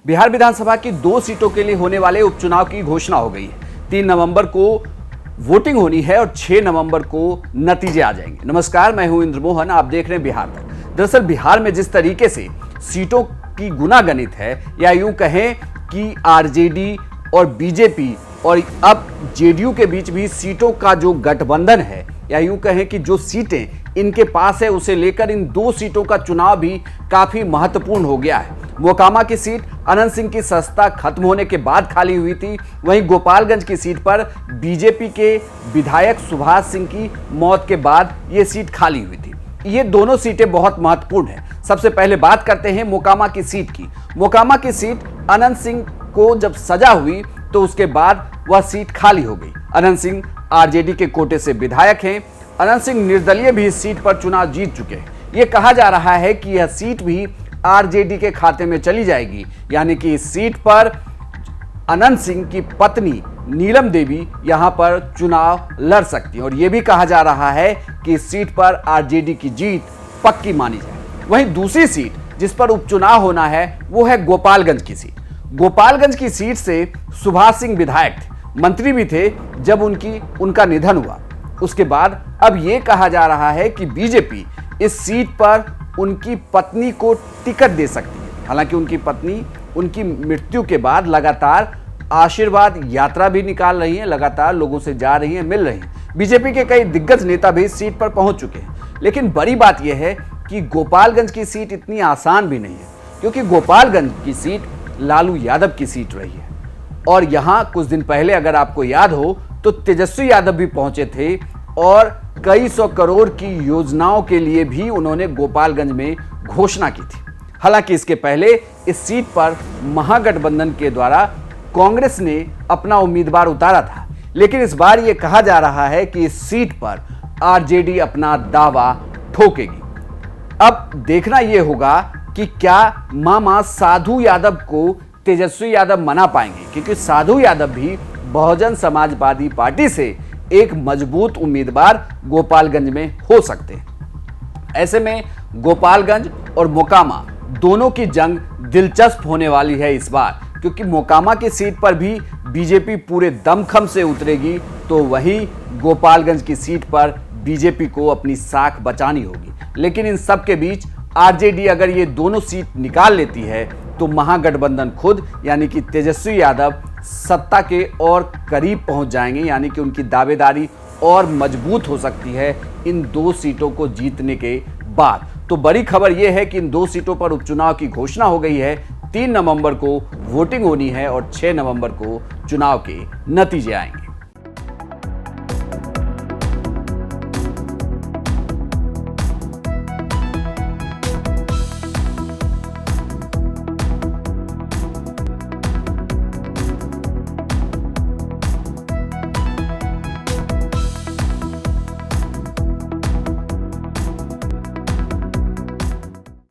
बिहार विधानसभा की 2 सीटों के लिए होने वाले उपचुनाव की घोषणा हो गई है। 3 नवंबर को वोटिंग होनी है और 6 नवंबर को नतीजे आ जाएंगे। नमस्कार, मैं हूं इंद्र मोहन, आप देख रहे हैं बिहार तक। दरअसल बिहार में जिस तरीके से सीटों की गुनागणित है, या यूं कहें कि आरजेडी और बीजेपी और अब जेडीयू के बीच भी सीटों का जो गठबंधन है, या यूं कहें कि जो सीटें इनके पास है, उसे लेकर इन 2 सीटों का चुनाव भी काफी महत्वपूर्ण हो गया है। मोकामा की सीट अनंत सिंह की सत्ता खत्म होने के बाद खाली हुई थी। वहीं गोपालगंज की सीट पर बीजेपी के विधायक सुभाष सिंह की मौत के बाद यह सीट खाली हुई थी। ये दोनों सीटें बहुत महत्वपूर्ण हैं। सबसे पहले बात करते हैं मोकामा की सीट की। मोकामा की सीट अनंत सिंह को जब सजा हुई तो उसके बाद वह सीट खाली हो गई। अनंत सिंह आरजेडी के कोटे से विधायक हैं। अनंत सिंह निर्दलीय भी इस सीट पर चुनाव जीत चुके हैं। यह कहा जा रहा है कि यह सीट भी आरजेडी के खाते में चली जाएगी, यानी कि इस सीट पर अनंत सिंह की पत्नी नीलम देवी यहां पर चुनाव लड़ सकती हैं। और यह भी कहा जा रहा है कि इस सीट पर आरजेडी की जीत पक्की मानी जाए। वहीं दूसरी सीट जिस पर उपचुनाव होना है वो है गोपालगंज की सीट। गोपालगंज की सीट से सुभाष सिंह विधायक थे, मंत्री भी थे जब उनका निधन हुआ। उसके बाद अब यह कहा जा रहा है कि बीजेपी इस सीट पर उनकी पत्नी को टिकट दे सकती है। हालांकि उनकी पत्नी उनकी मृत्यु के बाद लगातार आशीर्वाद यात्रा भी निकाल रही है, लगातार लोगों से जा रही हैं, मिल रही हैं। बीजेपी के कई दिग्गज नेता भी इस सीट पर पहुंच चुके हैं। लेकिन बड़ी बात यह है कि गोपालगंज की सीट इतनी आसान भी नहीं है, क्योंकि गोपालगंज की सीट लालू यादव की सीट रही है। और यहां कुछ दिन पहले अगर आपको याद हो तो तेजस्वी यादव भी पहुंचे थे और कई 100 करोड़ की योजनाओं के लिए भी उन्होंने गोपालगंज में घोषणा की थी। हालांकि इसके पहले इस सीट पर महागठबंधन के द्वारा कांग्रेस ने अपना उम्मीदवार उतारा था, लेकिन इस बार यह कहा जा रहा है कि इस सीट पर आरजेडी अपना दावा ठोकेगी। अब देखना यह होगा कि क्या मामा साधु यादव को तेजस्वी यादव मना पाएंगे, क्योंकि साधु यादव भी बहुजन समाजवादी पार्टी से एक मजबूत उम्मीदवार गोपालगंज में हो सकते हैं। ऐसे में गोपालगंज और मोकामा दोनों की जंग दिलचस्प होने वाली है इस बार, क्योंकि मोकामा की सीट पर भी बीजेपी पूरे दमखम से उतरेगी, तो वहीं गोपालगंज की सीट पर बीजेपी को अपनी साख बचानी होगी। लेकिन इन सब के बीच आरजेडी अगर ये दोनों सीट निकाल लेती है तो महागठबंधन खुद यानी कि तेजस्वी यादव सत्ता के और करीब पहुंच जाएंगे, यानी कि उनकी दावेदारी और मजबूत हो सकती है इन 2 सीटों को जीतने के बाद। तो बड़ी खबर यह है कि इन 2 सीटों पर उपचुनाव की घोषणा हो गई है। 3 नवंबर को वोटिंग होनी है और 6 नवंबर को चुनाव के नतीजे आएंगे।